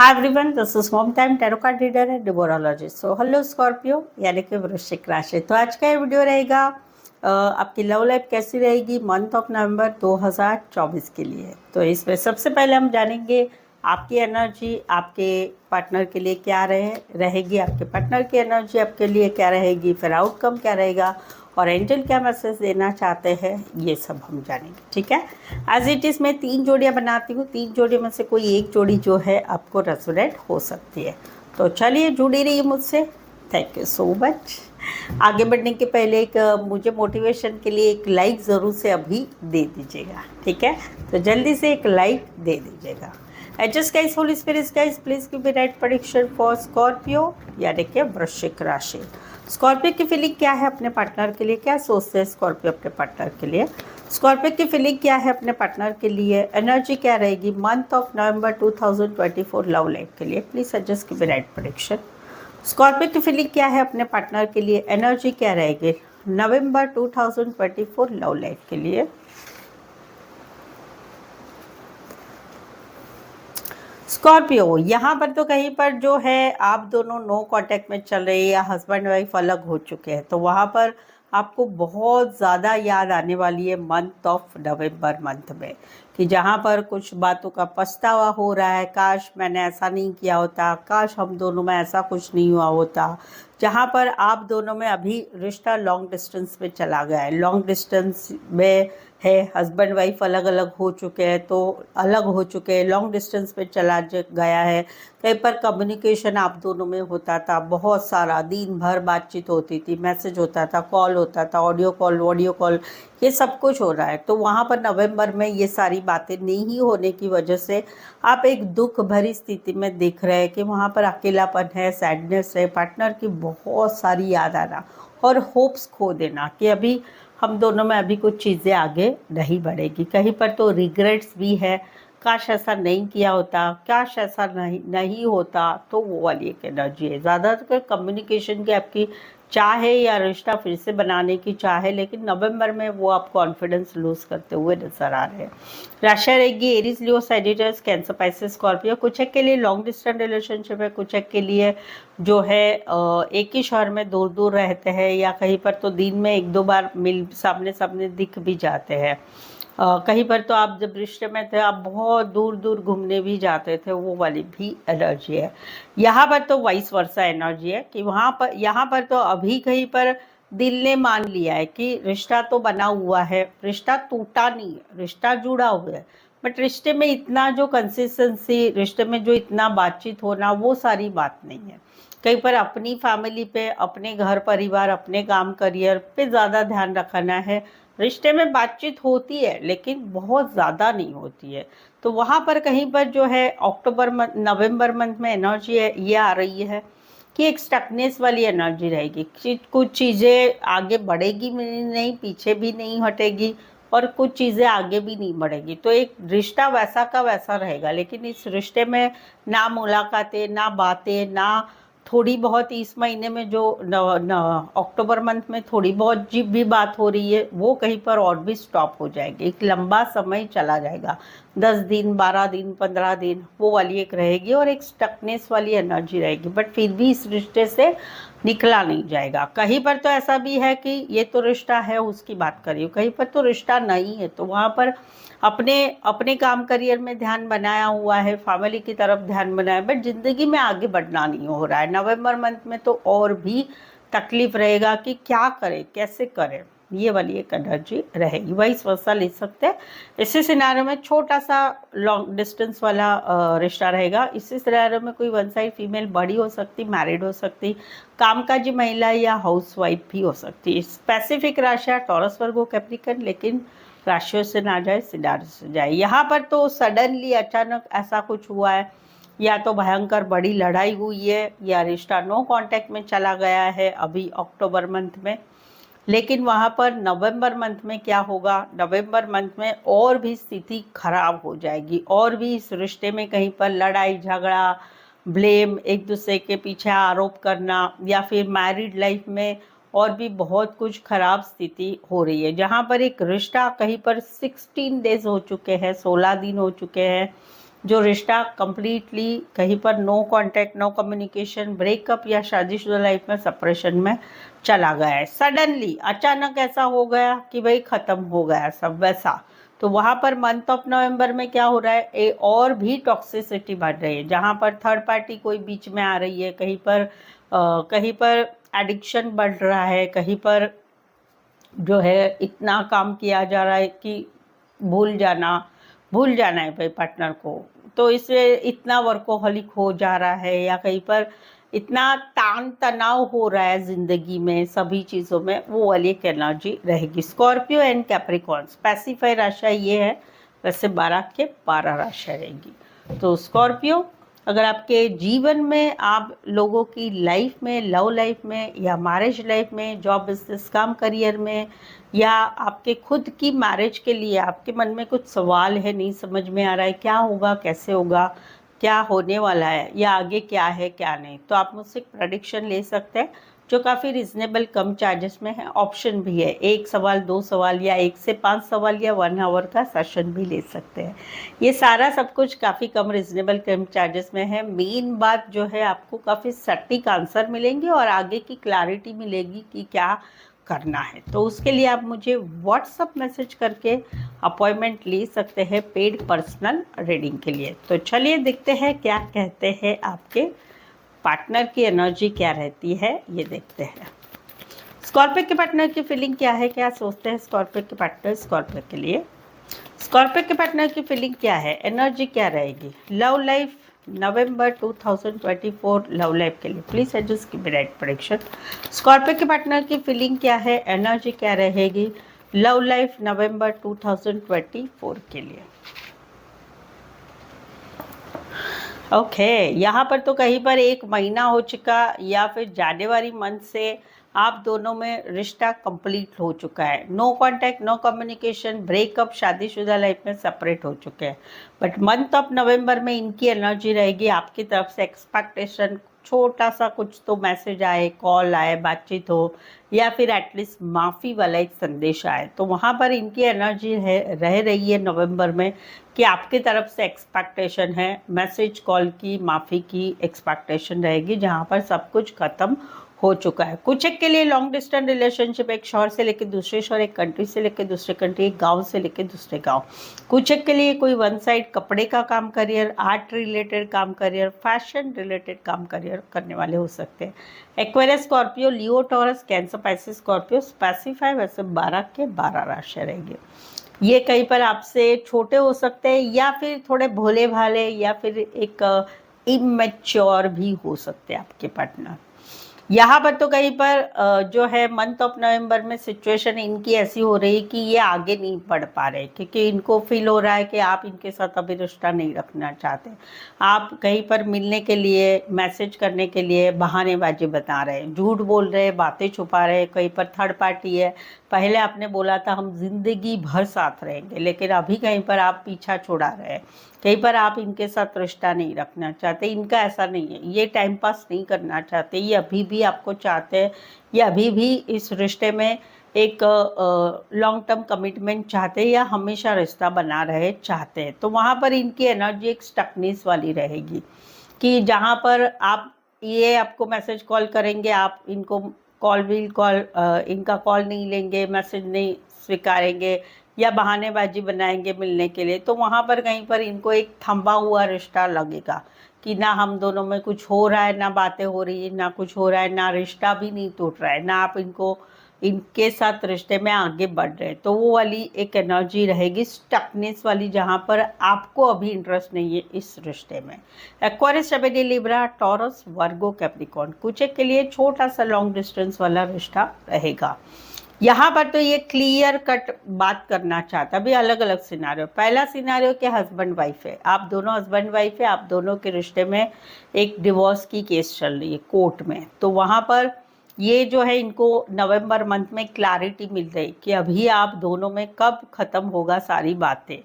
Hi everyone, this is home time tarot card reader and numerologist. So hello Scorpio यानी कि वृश्चिक राशि। तो आज का ये वीडियो रहेगा आपकी लव लाइफ कैसी रहेगी मंथ ऑफ नवंबर 2024 के लिए। तो इसमें सबसे पहले हम जानेंगे आपकी एनर्जी आपके पार्टनर के लिए क्या रहेगी, आपके पार्टनर की एनर्जी आपके लिए क्या रहेगी, फिर आउटकम क्या रहेगा और एंजल क्या मैसेज देना चाहते हैं, ये सब हम जानेंगे। ठीक है, एज इट इज़ मैं 3 जोड़ियाँ बनाती हूँ, 3 जोड़ियों में से कोई एक जोड़ी जो है आपको रेजोनेट हो सकती है। तो चलिए जुड़ी रहिए मुझसे। Thank you so much. आगे बढ़ने के पहले एक मुझे मोटिवेशन के लिए एक लाइक ज़रूर से अभी दे दीजिएगा। ठीक है, तो जल्दी से एक लाइक दे दीजिएगा। Adjust guys, holy spirits guys, please give me right prediction for Scorpio यानी कि वृश्चिक राशि। स्कॉर्पियो की फीलिंग क्या है अपने पार्टनर के लिए, क्या सोचते हैं स्कॉर्पियो अपने पार्टनर के लिए। स्कॉर्पियो की फीलिंग क्या है अपने पार्टनर के लिए, एनर्जी क्या रहेगी month of November 2024 love life के लिए। Please adjust give me right prediction. Scorpio की फीलिंग क्या है अपने पार्टनर के लिए, एनर्जी क्या रहेगी नवंबर 2024 लव लाइफ के लिए। स्कॉर्पियो, यहाँ पर तो कहीं पर जो है आप दोनों नो कांटेक्ट में चल रहे हैं या हस्बैंड वाइफ अलग हो चुके हैं, तो वहाँ पर आपको बहुत ज़्यादा याद आने वाली है मंथ ऑफ नवंबर मंथ में, कि जहाँ पर कुछ बातों का पछतावा हो रहा है, काश मैंने ऐसा नहीं किया होता, काश हम दोनों में ऐसा कुछ नहीं हुआ होता। जहाँ पर आप दोनों में अभी रिश्ता लॉन्ग डिस्टेंस में चला गया है, लॉन्ग डिस्टेंस में है, हस्बैंड वाइफ अलग अलग हो चुके हैं, तो अलग हो चुके हैं, लॉन्ग डिस्टेंस पे गया है। कहीं पर कम्युनिकेशन आप दोनों में होता था, बहुत सारा दिन भर बातचीत होती थी, मैसेज होता था, कॉल होता था, ऑडियो कॉल वीडियो कॉल, ये सब कुछ हो रहा है। तो वहाँ पर नवंबर में ये सारी बातें नहीं होने की वजह से आप एक दुख भरी स्थिति में देख रहे हैं कि वहाँ पर अकेलापन है, सैडनेस है, पार्टनर की बहुत सारी याद आना और होप्स खो देना कि अभी हम दोनों में अभी कुछ चीज़ें आगे नहीं बढ़ेगी। कहीं पर तो रिग्रेट्स भी है, काश ऐसा नहीं किया होता, काश ऐसा नहीं होता। तो वो वाली एक एनर्जी है। ज़्यादातर कम्युनिकेशन की आपकी चाह है या रिश्ता फिर से बनाने की चाह है, लेकिन नवंबर में वो आप कॉन्फिडेंस लूज करते हुए नजर आ रहे हैं। राशि रहेगी एरीज, लियो, सैजिटेरियस, कैंसर, पाइसेस, स्कॉर्पियो। कुछ एक के लिए लॉन्ग डिस्टेंस रिलेशनशिप है, कुछ एक के लिए जो है एक ही शहर में दूर दूर रहते हैं, या कहीं पर तो दिन में 1-2 बार मिल सामने सामने दिख भी जाते हैं। कहीं पर तो आप जब रिश्ते में थे आप बहुत दूर दूर घूमने भी जाते थे, वो वाली भी एनर्जी है। यहाँ पर तो वाइस वर्सा एनर्जी है कि यहाँ पर तो अभी कहीं पर दिल ने मान लिया है कि रिश्ता तो बना हुआ है, रिश्ता टूटा नहीं है, रिश्ता जुड़ा हुआ है, बट रिश्ते में इतना जो कंसिस्टेंसी, रिश्ते में जो इतना बातचीत होना, वो सारी बात नहीं है। कहीं पर अपनी फैमिली पे, अपने घर परिवार, अपने काम करियर पे ज़्यादा ध्यान रखना है। रिश्ते में बातचीत होती है लेकिन बहुत ज़्यादा नहीं होती है। तो वहाँ पर कहीं पर जो है नवंबर मंथ में एनर्जी है ये आ रही है कि एक स्टकनेस वाली एनर्जी रहेगी कि कुछ चीज़ें आगे बढ़ेगी नहीं, पीछे भी नहीं हटेगी, और कुछ चीज़ें आगे भी नहीं बढ़ेगी। तो एक रिश्ता वैसा का वैसा रहेगा, लेकिन इस रिश्ते में ना मुलाकातें, ना बातें, ना थोड़ी बहुत इस महीने में जो अक्टूबर मंथ में थोड़ी बहुत जी भी बात हो रही है, वो कहीं पर और भी स्टॉप हो जाएगी। एक लंबा समय चला जाएगा, 10 दिन, 12 दिन, 15 दिन, वो वाली एक रहेगी और एक स्टकनेस वाली एनर्जी रहेगी। बट फिर भी इस रिश्ते से निकला नहीं जाएगा। कहीं पर तो ऐसा भी है कि ये तो रिश्ता है, उसकी बात करिए, कहीं पर तो रिश्ता नहीं है, तो वहाँ पर अपने अपने काम करियर में ध्यान बनाया हुआ है, फैमिली की तरफ ध्यान बनाया, बट ज़िंदगी में आगे बढ़ना नहीं हो रहा है। नवंबर मंथ में तो और भी तकलीफ रहेगा कि क्या करें, कैसे करें, ये वाली एक एनर्जी रहेगी। वाइस वर्सा ले सकते हैं। इसी सिनारियो में छोटा सा लॉन्ग डिस्टेंस वाला रिश्ता रहेगा। इसी सिनारियो में कोई वन साइड फीमेल बड़ी हो सकती, मैरिड हो सकती, कामकाजी महिला या हाउस वाइफ भी हो सकती। स्पेसिफिक राशियाँ टॉरस, वर्गो, कैप्रिकन, लेकिन राशियों से ना जाए, सिनारियो से जाए। यहाँ पर तो सडनली अचानक ऐसा कुछ हुआ है, या तो भयंकर बड़ी लड़ाई हुई है, या रिश्ता नो कांटेक्ट में चला गया है अभी अक्टूबर मंथ में। लेकिन वहाँ पर नवंबर मंथ में क्या होगा, नवंबर मंथ में और भी स्थिति खराब हो जाएगी, और भी इस रिश्ते में कहीं पर लड़ाई झगड़ा, ब्लेम, एक दूसरे के पीछे आरोप करना, या फिर मैरिड लाइफ में और भी बहुत कुछ खराब स्थिति हो रही है। जहाँ पर एक रिश्ता कहीं पर 16 डेज हो चुके हैं, 16 दिन हो चुके हैं, जो रिश्ता कंप्लीटली कहीं पर no contact, no communication, breakup या शादीशुदा लाइफ में सेपरेशन में चला गया है। सडनली अचानक ऐसा हो गया कि भाई ख़त्म हो गया सब वैसा। तो वहाँ पर मंथ ऑफ नवंबर में क्या हो रहा है, और भी टॉक्सिसिटी बढ़ रही है, जहाँ पर थर्ड पार्टी कोई बीच में आ रही है, कहीं पर एडिक्शन बढ़ रहा है, कहीं पर जो है इतना काम किया जा रहा है कि भूल जाना है भाई पार्टनर को, तो इससे इतना वर्कोहॉलिक हो जा रहा है, या कहीं पर इतना तान तनाव हो रहा है ज़िंदगी में सभी चीज़ों में, वो वाली एक एनर्जी रहेगी। स्कॉर्पियो एंड कैप्रिकॉर्न स्पेसिफाई राशि ये है, वैसे 12 के 12 राशि रहेगी। तो स्कॉर्पियो, अगर आपके जीवन में आप लोगों की लाइफ में, लव लाइफ में या मैरिज लाइफ में, जॉब बिजनेस काम करियर में, या आपके खुद की मैरिज के लिए आपके मन में कुछ सवाल है, नहीं समझ में आ रहा है क्या होगा, कैसे होगा, क्या होने वाला है, या आगे क्या है क्या नहीं, तो आप मुझसे प्रेडिक्शन ले सकते हैं जो काफ़ी रिजनेबल कम चार्जेस में है। ऑप्शन भी है, 1 सवाल 2 सवाल या 1 से 5 सवाल या 1 आवर का सेशन भी ले सकते हैं। ये सारा सब कुछ काफ़ी कम रिजनेबल कम चार्जेस में है। मेन बात जो है, आपको काफ़ी सटीक आंसर मिलेंगे और आगे की क्लैरिटी मिलेगी कि क्या करना है। तो उसके लिए आप मुझे व्हाट्सअप मैसेज करके अपॉइंटमेंट ले सकते हैं पेड पर्सनल रीडिंग के लिए। तो चलिए देखते हैं क्या कहते हैं आपके पार्टनर की एनर्जी क्या रहती है, ये देखते हैं। स्कॉर्पियो के पार्टनर की फीलिंग क्या है, क्या सोचते हैं स्कॉर्पियो के पार्टनर स्कॉर्पियो के लिए। स्कॉर्पियो के पार्टनर की फीलिंग क्या है, एनर्जी क्या रहेगी। लव लाइफ नवंबर 2024 लव लाइफ के लिए प्लीज एडजस्ट की राइट प्रेडिक्शन। स्कॉर्पियो के पार्टनर की फीलिंग क्या है, एनर्जी क्या रहेगी लव लाइफ नवंबर 2024 के लिए। ओके यहाँ पर तो कहीं पर 1 महीना हो चुका, या फिर जनवरी मंथ से आप दोनों में रिश्ता कंप्लीट हो चुका है। No contact, no communication, breakup, शादीशुदा लाइफ में सेपरेट हो चुके हैं। बट मंथ ऑफ नवंबर में इनकी एनर्जी रहेगी आपकी तरफ से एक्सपेक्टेशन, छोटा सा कुछ तो मैसेज आए, कॉल आए, बातचीत हो, या फिर एटलीस्ट माफ़ी वाला एक संदेश आए। तो वहाँ पर इनकी एनर्जी रह रही है नवंबर में कि आपकी तरफ से एक्सपेक्टेशन है, मैसेज, कॉल की, माफ़ी की एक्सपेक्टेशन रहेगी, जहाँ पर सब कुछ ख़त्म हो चुका है। कुछ एक के लिए लॉन्ग डिस्टेंस रिलेशनशिप, एक शहर से लेकर दूसरे शहर, एक कंट्री से लेकर दूसरे कंट्री, एक गांव से लेकर दूसरे गांव। कुछ एक के लिए कोई वन साइड कपड़े का काम करियर, आर्ट रिलेटेड काम करियर, फैशन रिलेटेड काम करियर करने वाले हो सकते हैं। Aquarius, Scorpio, Leo, Taurus, Cancer, Pisces, Scorpio specify वैसे 12 के 12 राशि रहेंगे। ये कहीं पर आपसे छोटे हो सकते हैं, या फिर थोड़े भोले भाले, या फिर एक इमेच्योर भी हो सकते हैं आपके पार्टनर। यहाँ पर तो कहीं पर जो है मंथ ऑफ नवंबर में सिचुएशन इनकी ऐसी हो रही कि ये आगे नहीं बढ़ पा रहे, क्योंकि इनको फील हो रहा है कि आप इनके साथ अभी रिश्ता नहीं रखना चाहते। आप कहीं पर मिलने के लिए, मैसेज करने के लिए बहानेबाजी बता रहे हैं, झूठ बोल रहे हैं, बातें छुपा रहे हैं, कहीं पर थर्ड पार्टी है। पहले आपने बोला था हम जिंदगी भर साथ रहेंगे, लेकिन अभी कहीं पर आप पीछा छुड़ा रहे हैं, कहीं पर आप इनके साथ रिश्ता नहीं रखना चाहते। इनका ऐसा नहीं है, ये टाइम पास नहीं करना चाहते, ये अभी भी आपको चाहते हैं, ये अभी भी इस रिश्ते में एक लॉन्ग टर्म कमिटमेंट चाहते हैं, या हमेशा रिश्ता बना रहे चाहते हैं। तो वहाँ पर इनकी एनर्जी एक स्टकनेस वाली रहेगी कि जहाँ पर आप, ये आपको मैसेज कॉल करेंगे, आप इनको इनका कॉल नहीं लेंगे, मैसेज नहीं स्वीकारेंगे, या बहानेबाजी बनाएंगे मिलने के लिए। तो वहाँ पर कहीं पर इनको एक थंबा हुआ रिश्ता लगेगा कि ना हम दोनों में कुछ हो रहा है, ना बातें हो रही है, ना कुछ हो रहा है, ना रिश्ता भी नहीं टूट रहा है, ना आप इनके साथ रिश्ते में आगे बढ़ रहे हैं। तो वो वाली एक एनर्जी रहेगी स्टकनेस वाली, जहाँ पर आपको अभी इंटरेस्ट नहीं है इस रिश्ते में। एक्वेरियस, जेमिनी, लिब्रा, टॉरस, वर्गो, कैप्रिकॉर्न, कुछ एक के लिए छोटा सा लॉन्ग डिस्टेंस वाला रिश्ता रहेगा। यहाँ पर तो ये क्लियर कट बात करना चाहता, अभी अलग अलग सिनारियो। पहला सिनारियो के हस्बैंड वाइफ है, आप दोनों हस्बैंड वाइफ है, आप दोनों के रिश्ते में एक डिवोर्स की केस चल रही है कोर्ट में। तो वहाँ पर ये जो है, इनको नवंबर मंथ में क्लैरिटी मिल रही कि अभी आप दोनों में कब ख़त्म होगा सारी बातें,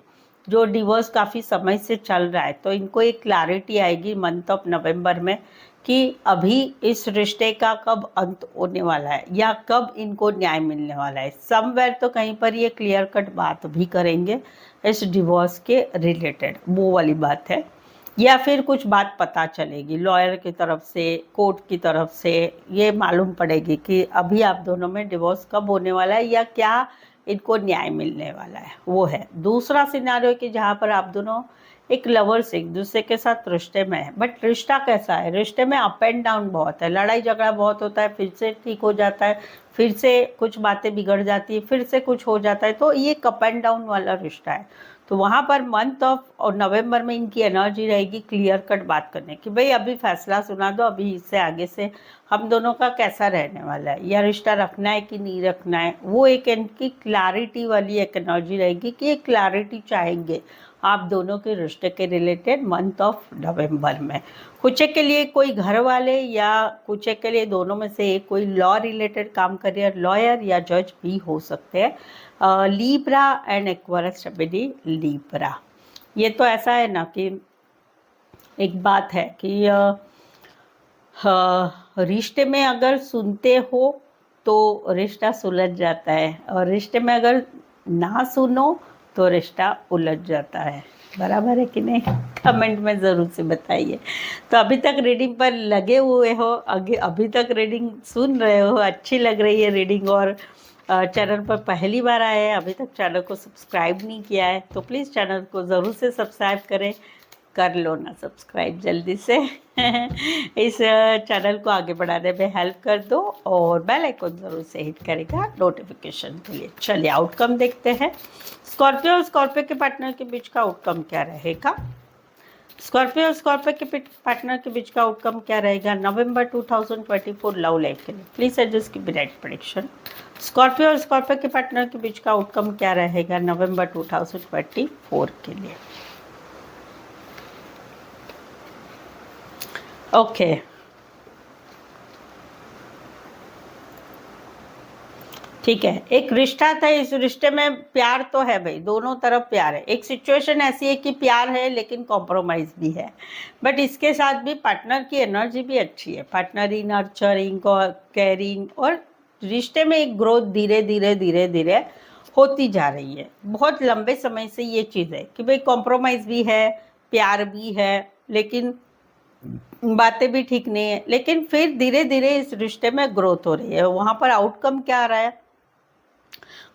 जो डिवोर्स काफ़ी समय से चल रहा है। तो इनको एक क्लैरिटी आएगी मंथ ऑफ नवंबर में कि अभी इस रिश्ते का कब अंत होने वाला है, या कब इनको न्याय मिलने वाला है। समवेयर तो कहीं पर ये क्लियर कट बात भी करेंगे इस डिवोर्स के रिलेटेड, वो वाली बात है। या फिर कुछ बात पता चलेगी लॉयर की तरफ से, कोर्ट की तरफ से, ये मालूम पड़ेगी कि अभी आप दोनों में डिवोर्स कब होने वाला है या क्या इनको न्याय मिलने वाला है, वो है। दूसरा सिनारियो कि जहाँ पर आप दोनों एक लवर्स एक दूसरे के साथ रिश्ते में है, बट रिश्ता कैसा है, रिश्ते में अप एंड डाउन बहुत है, लड़ाई झगड़ा बहुत होता है, फिर से ठीक हो जाता है, फिर से कुछ बातें बिगड़ जाती है, फिर से कुछ हो जाता है, तो ये अप एंड डाउन वाला रिश्ता है। तो वहाँ पर मंथ ऑफ और नवंबर में इनकी एनर्जी रहेगी क्लियर कट बात करने की, भाई अभी फैसला सुना दो, अभी इससे आगे से हम दोनों का कैसा रहने वाला है, या रिश्ता रखना है कि नहीं रखना है, वो एक इनकी क्लैरिटी वाली एक एनर्जी रहेगी कि ये क्लैरिटी चाहेंगे आप दोनों के रिश्ते के रिलेटेड मंथ ऑफ नवंबर में। कुछ के लिए कोई घर वाले या कुछ के लिए दोनों में से एक कोई लॉ रिलेटेड काम करियर, लॉयर या जज भी हो सकते हैं। लीब्रा एंड एक्वायरस स्टेबिलिटी लीब्रा, ये तो ऐसा है ना कि एक बात है कि रिश्ते में अगर सुनते हो तो रिश्ता सुलझ जाता है, और रिश्ते में अगर ना सुनो तो रिश्ता उलझ जाता है। बराबर है कि नहीं? कमेंट में ज़रूर से बताइए। तो अभी तक रीडिंग पर लगे हुए हो, अभी तक रीडिंग सुन रहे हो, अच्छी लग रही है रीडिंग, और चैनल पर पहली बार आए हैं, अभी तक चैनल को सब्सक्राइब नहीं किया है, तो प्लीज़ चैनल को ज़रूर से सब्सक्राइब करें। कर लो ना सब्सक्राइब जल्दी से इस चैनल को आगे बढ़ाने में हेल्प कर दो, और बेल आइकन ज़रूर से हिट करेगा नोटिफिकेशन के लिए। चलिए आउटकम देखते हैं। स्कॉर्पियो और स्कॉर्पियो के पार्टनर के बीच का आउटकम क्या रहेगा? स्कॉर्पियो और स्कॉर्पियो के पार्टनर के बीच का आउटकम क्या रहेगा नवंबर 2024 लव लाइफ के लिए? प्लीज एडजस्ट की राइट प्रेडिक्शन। स्कॉर्पियो और स्कॉर्पियो के पार्टनर के बीच का आउटकम क्या रहेगा नवंबर 2024 के लिए? ओके ठीक है, एक रिश्ता था, इस रिश्ते में प्यार तो है भाई, दोनों तरफ प्यार है। एक सिचुएशन ऐसी है कि प्यार है लेकिन कॉम्प्रोमाइज भी है, बट इसके साथ भी पार्टनर की एनर्जी भी अच्छी है, पार्टनर ही नर्चरिंग केयरिंग, और रिश्ते में एक ग्रोथ धीरे धीरे धीरे धीरे होती जा रही है। बहुत लंबे समय से ये चीज़ है कि भाई कॉम्प्रोमाइज भी है, प्यार भी है, लेकिन बातें भी ठीक नहीं है, लेकिन फिर धीरे धीरे इस रिश्ते में ग्रोथ हो रही है। वहाँ पर आउटकम क्या आ रहा है?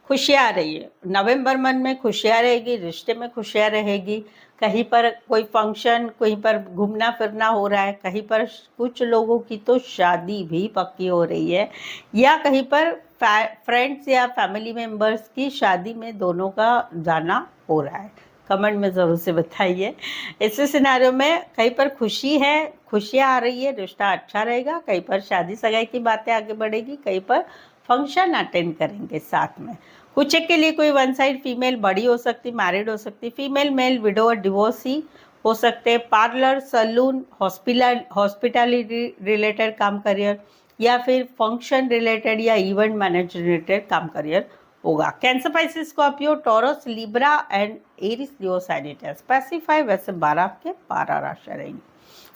खुशियाँ आ रही है, नवंबर मंथ में खुशियाँ रहेगी, रिश्ते में खुशियाँ रहेगी। कहीं पर कोई फंक्शन, कहीं पर घूमना फिरना हो रहा है, कहीं पर कुछ लोगों की तो शादी भी पक्की हो रही है, या कहीं पर फ्रेंड्स या फैमिली मेम्बर्स की शादी में दोनों का जाना हो रहा है। कमेंट में ज़रूर से बताइए। ऐसे सिनारियों में कहीं पर खुशी है, खुशियाँ आ रही है, रिश्ता अच्छा रहेगा, कहीं पर शादी सगाई की बातें आगे बढ़ेगी, कहीं पर फंक्शन अटेंड करेंगे साथ में। कुछ एक के लिए कोई वन साइड फीमेल बड़ी हो सकती, मैरिड हो सकती, फीमेल मेल विडो और डिवोर्सी हो सकते, पार्लर सैलून हॉस्पिटैलिटी रिलेटेड काम करियर, या फिर फंक्शन रिलेटेड या इवेंट मैनेज रिलेटेड काम करियर होगा। Cancer, Pisces, Scorpio, Taurus, Libra and Aries, Leo, Sagittarius. Specify वैसे 12 के 12 राशि रहेंगी।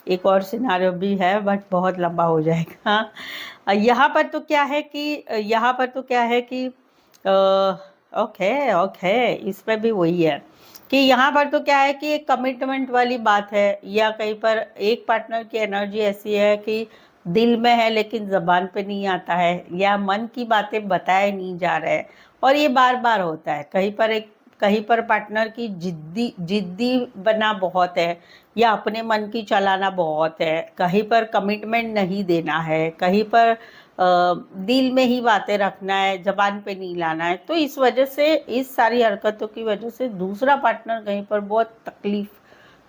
एक और सिनारियो भी है बट बहुत लंबा हो जाएगा। यहाँ पर तो क्या है कि ओके इसमें भी वही है कि यहाँ पर तो क्या है कि एक कमिटमेंट वाली बात है, या कहीं पर एक पार्टनर की एनर्जी ऐसी है कि दिल में है लेकिन ज़बान पे नहीं आता है, या मन की बातें बताए नहीं जा रहे हैं, और ये बार बार होता है। कहीं पर पार्टनर की जिद्दी बना बहुत है, या अपने मन की चलाना बहुत है, कहीं पर कमिटमेंट नहीं देना है, कहीं पर दिल में ही बातें रखना है, जबान पे नहीं लाना है। तो इस वजह से, इस सारी हरकतों की वजह से दूसरा पार्टनर कहीं पर बहुत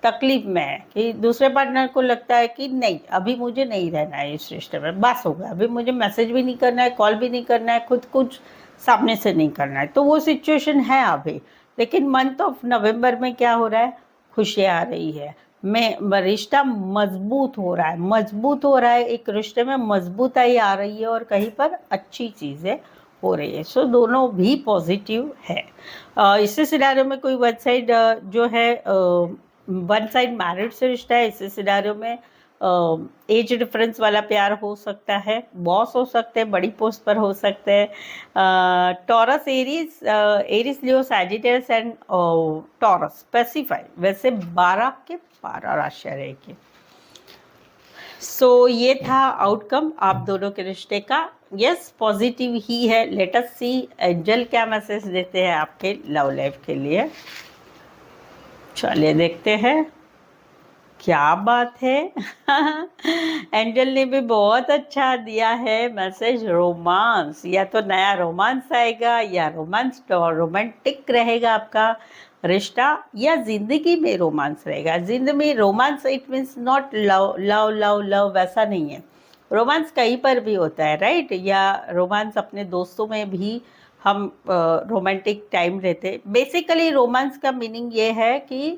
तकलीफ में है, कि दूसरे पार्टनर को लगता है कि नहीं, अभी मुझे नहीं रहना है इस रिश्ते में, बस हो गया, अभी मुझे मैसेज भी नहीं करना है, कॉल भी नहीं करना है, खुद कुछ सामने से नहीं करना है। तो वो सिचुएशन है अभी, लेकिन मंथ ऑफ नवंबर में क्या हो रहा है? खुशियाँ आ रही है, में रिश्ता मजबूत हो रहा है, एक रिश्ते में मजबूताई आ रही है, और कहीं पर अच्छी चीज़ें हो रही है। सो दोनों भी पॉजिटिव है। इसी सिनारियो में कोई वन साइड जो है वन साइड मैरिड से रिश्ता है, इसी सिनारियो में एज डिफरेंस वाला प्यार हो सकता है, बॉस हो सकते हैं, बड़ी पोस्ट पर हो सकते हैं। Taurus, Aries, Aries, Leo, Sagittarius and taurus specify, वैसे 12 के 12 राशियाँ रहेगी। सो ये था आउटकम आप दोनों के रिश्ते का। यस, पॉजिटिव ही है। लेट अस सी एंजल क्या मैसेज देते हैं आपके लव लाइफ के लिए। चलिए देखते हैं क्या बात है। एंजल ने भी बहुत अच्छा दिया है मैसेज, रोमांस। या तो नया रोमांस आएगा या रोमांटिक रहेगा आपका रिश्ता, या जिंदगी में रोमांस रहेगा। जिंदगी में romance it means not love love love love, वैसा नहीं है। रोमांस कहीं पर भी होता है, राइट? या रोमांस अपने दोस्तों में भी हम रोमांटिक टाइम रहते। बेसिकली रोमांस का मीनिंग ये है कि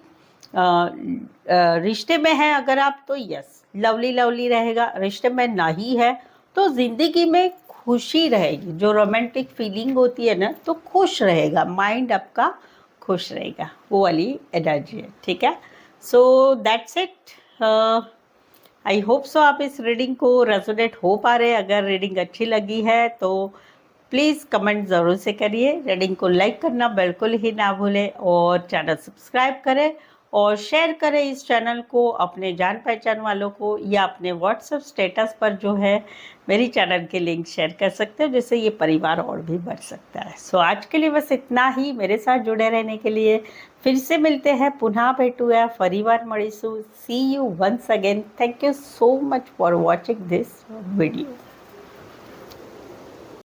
रिश्ते में है अगर आप तो यस लवली लवली रहेगा, रिश्ते में नहीं है तो जिंदगी में खुशी रहेगी। जो रोमांटिक फीलिंग होती है ना, तो खुश रहेगा, माइंड आपका खुश रहेगा, वो वाली एनर्जी है, ठीक है? So that's it. I hope so आप इस रीडिंग को रेजोनेट हो पा रहे हैं। अगर रीडिंग अच्छी लगी है तो प्लीज़ कमेंट ज़रूर से करिए, रीडिंग को लाइक करना बिल्कुल ही ना भूलें, और चैनल सब्सक्राइब करें और शेयर करें इस चैनल को अपने जान पहचान वालों को, या अपने व्हाट्सएप स्टेटस पर जो है मेरी चैनल के लिंक शेयर कर सकते हो, जिससे ये परिवार और भी बढ़ सकता है। सो आज के लिए बस इतना ही। मेरे साथ जुड़े रहने के लिए फिर से मिलते हैं, पुनः भेटूया, फरीवार मळीसु। See you once again. Thank you so much for watching this video.